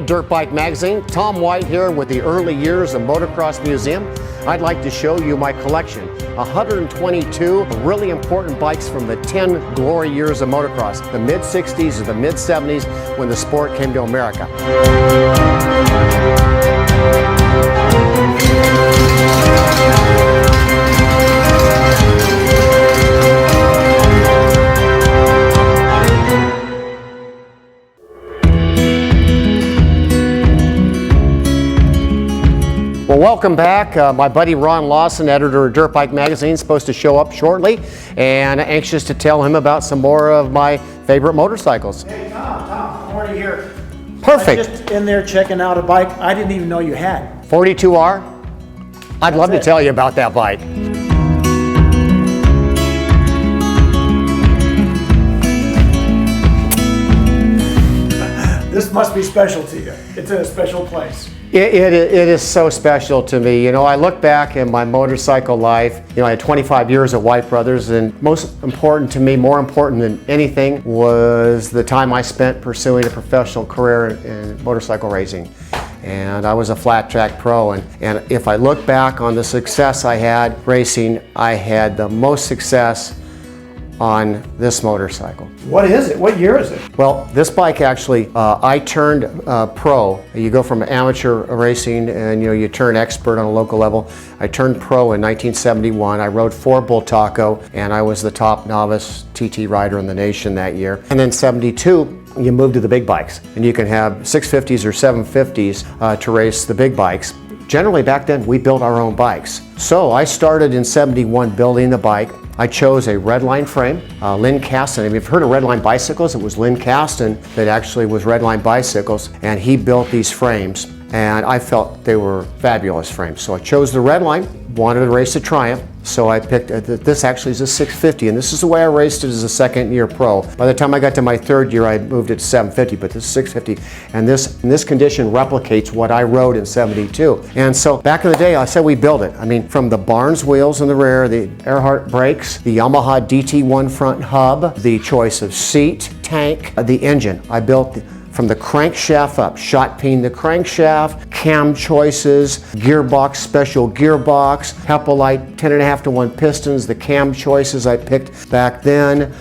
Dirtbike Magazine. Tom White here with the Early Years of Motocross Museum. I'd like to show you my collection. 122 really important bikes from the 10 glory years of motocross, the mid-60s or the mid-70s when the sport came to America. Well, welcome back. My buddy Ron Lawson, editor of Dirtbike Magazine, is supposed to show up shortly, and anxious to tell him about some more of my favorite motorcycles. Hey, Tom, I'm already here. Perfect. I'm just in there checking out a bike I didn't even know you had. 42R? I'd love to tell you about that bike. This must be special to you. It's in a special place. It is so special to me. You know, I look back in my motorcycle life, you know, I had 25 years at White Brothers, and most important to me, more important than anything, was the time I spent pursuing a professional career in motorcycle racing. And I was a flat track pro, and if I look back on the success I had racing, I had the most success on this motorcycle. What is it? What year is it? Well, this bike actually, I turned pro. You go from amateur racing and you turn expert on a local level. I turned pro in 1971. I rode 4 Bull Taco, and I was the top novice TT rider in the nation that year. And then 72, you move to the big bikes, and you can have 650s or 750s to race the big bikes. Generally back then, we built our own bikes. So I started in 71 building the bike. I chose a Redline frame, Lynn Caston. If you've heard of Redline bicycles, it was Lynn Caston that actually was Redline bicycles, and he built these frames, and I felt they were fabulous frames. So I chose the Redline, wanted to race a Triumph, so I picked, this actually is a 650, and this is the way I raced it as a second year pro. By the time I got to my third year, I moved it to 750, but this is 650, and this condition replicates what I rode in 72. And so back in the day, I said we built it. I mean, from the Barnes wheels in the rear, the Earhart brakes, the Yamaha DT1 front hub, the choice of seat, tank, the engine. I built from the crankshaft up, shot peen the crankshaft, cam choices, gearbox, special gearbox, Hepalite 10.5-to-1 pistons, the cam choices I picked back then.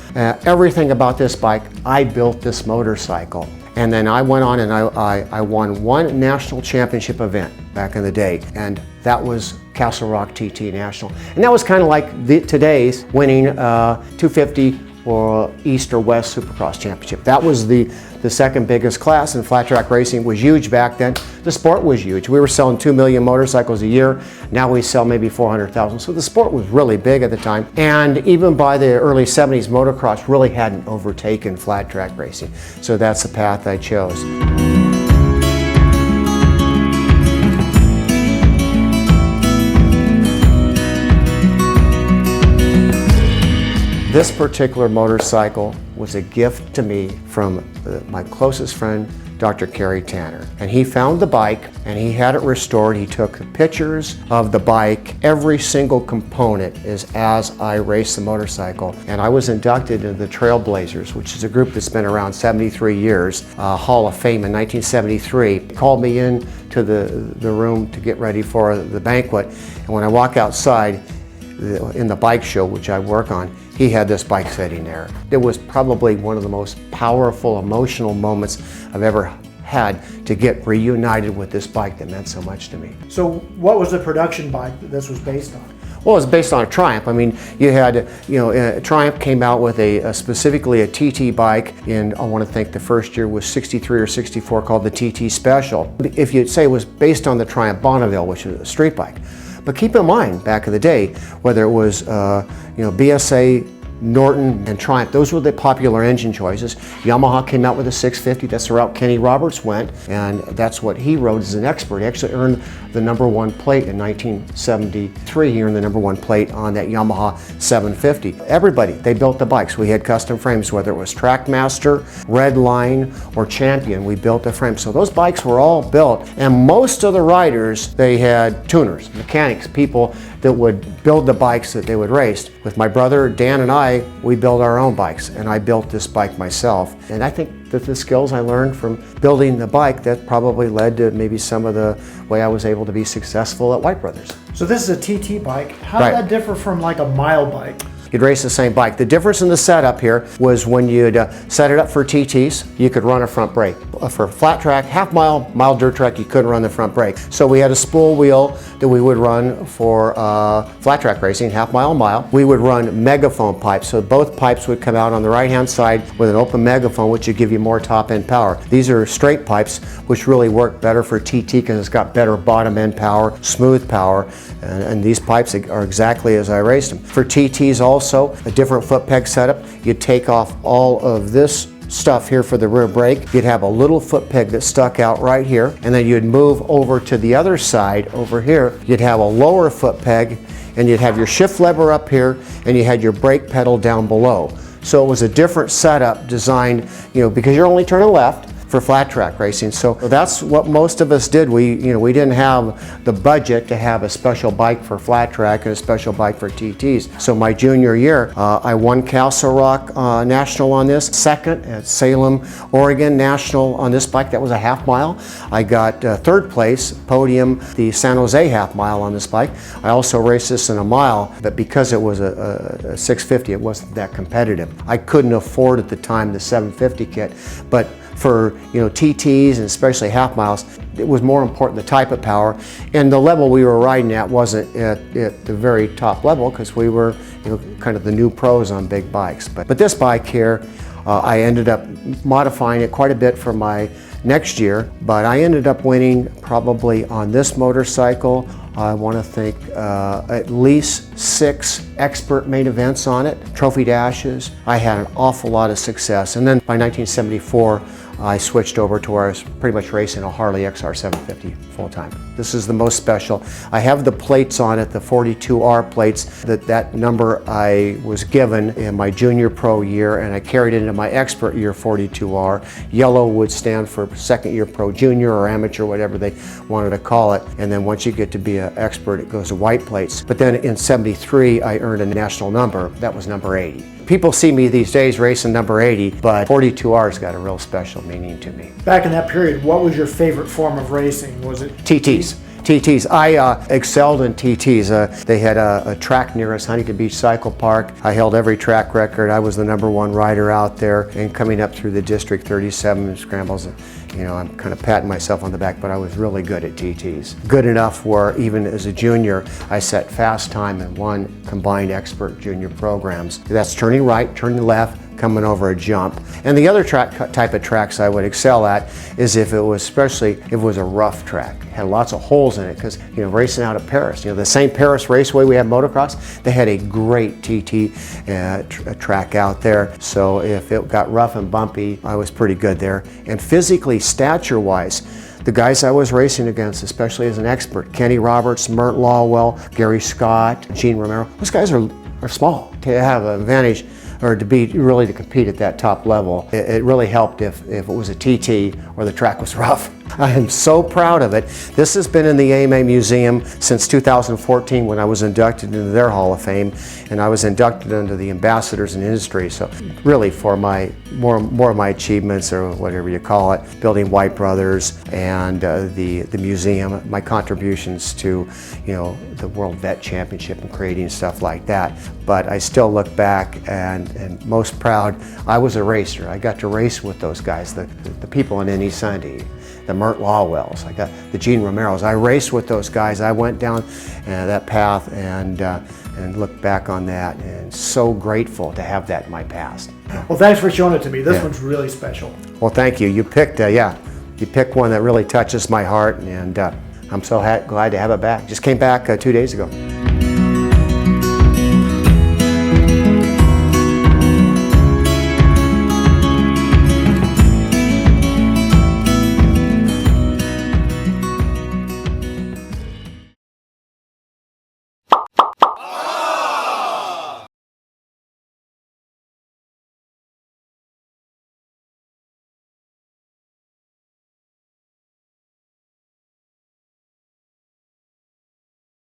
Everything about this bike, I built this motorcycle. And then I went on and I won 1 national championship event back in the day, and that was Castle Rock TT National. And that was kind of like today's winning 250 or East or West Supercross Championship. That was the second biggest class, and flat track racing was huge back then. The sport was huge. We were selling 2 million motorcycles a year. Now we sell maybe 400,000. So the sport was really big at the time. And even by the early 70s, motocross really hadn't overtaken flat track racing. So that's the path I chose. This particular motorcycle was a gift to me from my closest friend, Dr. Kerry Tanner. And he found the bike and he had it restored. He took pictures of the bike. Every single component is as I raced the motorcycle. And I was inducted into the Trailblazers, which is a group that's been around 73 years, Hall of Fame in 1973. He called me in to the room to get ready for the banquet. And when I walk outside, in the bike show, which I work on, he had this bike sitting there. It was probably one of the most powerful, emotional moments I've ever had to get reunited with this bike that meant so much to me. So what was the production bike that this was based on? Well, it was based on a Triumph. I mean, you had, Triumph came out with specifically a TT bike in, I want to think the first year was 63 or 64, called the TT Special. If you'd say it was based on the Triumph Bonneville, which is a street bike. But keep in mind, back in the day, whether it was BSA, Norton, and Triumph, those were the popular engine choices. Yamaha came out with a 650, that's the route Kenny Roberts went, and that's what he rode as an expert. He actually earned the #1 plate in 1973. He earned the #1 plate on that Yamaha 750. Everybody, they built the bikes. We had custom frames, whether it was Trackmaster, Redline, or Champion, we built the frames. So those bikes were all built, and most of the riders, they had tuners, mechanics, people that would build the bikes that they would race. With my brother Dan and I, we build our own bikes, and I built this bike myself. And I think that the skills I learned from building the bike, that probably led to maybe some of the way I was able to be successful at White Brothers. So this is a TT bike. How Right. does that differ from like a mile bike? You'd race the same bike. The difference in the setup here was when you'd set it up for TTs, you could run a front brake. For flat track, half mile, mile dirt track, you couldn't run the front brake. So we had a spool wheel that we would run for flat track racing, half mile, mile. We would run megaphone pipes. So both pipes would come out on the right-hand side with an open megaphone, which would give you more top-end power. These are straight pipes, which really work better for TT because it's got better bottom-end power, smooth power, and these pipes are exactly as I raced them. For TTs also, a different foot peg setup. You'd take off all of this stuff here for the rear brake. You'd have a little foot peg that stuck out right here, and then you'd move over to the other side over here. You'd have a lower foot peg, and you'd have your shift lever up here, and you had your brake pedal down below. So it was a different setup designed, because you're only turning left for flat track racing. So that's what most of us did. We didn't have the budget to have a special bike for flat track and a special bike for TTs. So my junior year, I won Castle Rock National on this, second at Salem, Oregon National on this bike. That was a half mile. I got third place, podium, the San Jose half mile on this bike. I also raced this in a mile, but because it was a 650, it wasn't that competitive. I couldn't afford at the time the 750 kit, but for TTs and especially half miles, it was more important the type of power, and the level we were riding at wasn't at the very top level because we were kind of the new pros on big bikes. But this bike here, I ended up modifying it quite a bit for my next year, but I ended up winning probably on this motorcycle. I want to think at least 6 expert main events on it, trophy dashes. I had an awful lot of success. And then by 1974, I switched over to where I was pretty much racing a Harley XR 750 full time. This is the most special. I have the plates on it, the 42R plates, that number I was given in my junior pro year, and I carried it into my expert year 42R. Yellow would stand for second year pro junior or amateur, whatever they wanted to call it. And then once you get to be an expert, it goes to white plates. But then in 73, I earned a national number. That was number 80. People see me these days racing number 80, but 42R's got a real special meaning to me. Back in that period, what was your favorite form of racing? Was it TTs. TTs. I excelled in TTs. They had a track near us, Huntington Beach Cycle Park. I held every track record. I was the #1 rider out there, and coming up through the District 37 scrambles, I'm kind of patting myself on the back, but I was really good at TTs. Good enough where even as a junior, I set fast time in 1 combined expert junior programs. That's turning right, turning left, coming over a jump. And the other type of tracks I would excel at is especially if it was a rough track. It had lots of holes in it because, racing out of Paris, the same Paris Raceway we have motocross, they had a great TT track out there. So if it got rough and bumpy, I was pretty good there. And physically, stature-wise, the guys I was racing against, especially as an expert, Kenny Roberts, Mert Lawwell, Gary Scott, Gene Romero, those guys are small. To have an advantage or to compete at that top level, it really helped if it was a TT or the track was rough. I am so proud of it. This has been in the AMA Museum since 2014 when I was inducted into their Hall of Fame, and I was inducted into the Ambassadors in Industry. So really for more of my achievements, or whatever you call it, building White Brothers and the museum, my contributions to the World Vet Championship and creating stuff like that. But I still look back and most proud, I was a racer. I got to race with those guys, the people in Any Sunday, the Mert Lawwells, I got the Gene Romeros. I raced with those guys. I went down that path and look back on that, and so grateful to have that in my past. Well, thanks for showing it to me. This one's really special. Well, thank you. You picked one that really touches my heart, and I'm so glad to have it back. Just came back 2 days ago.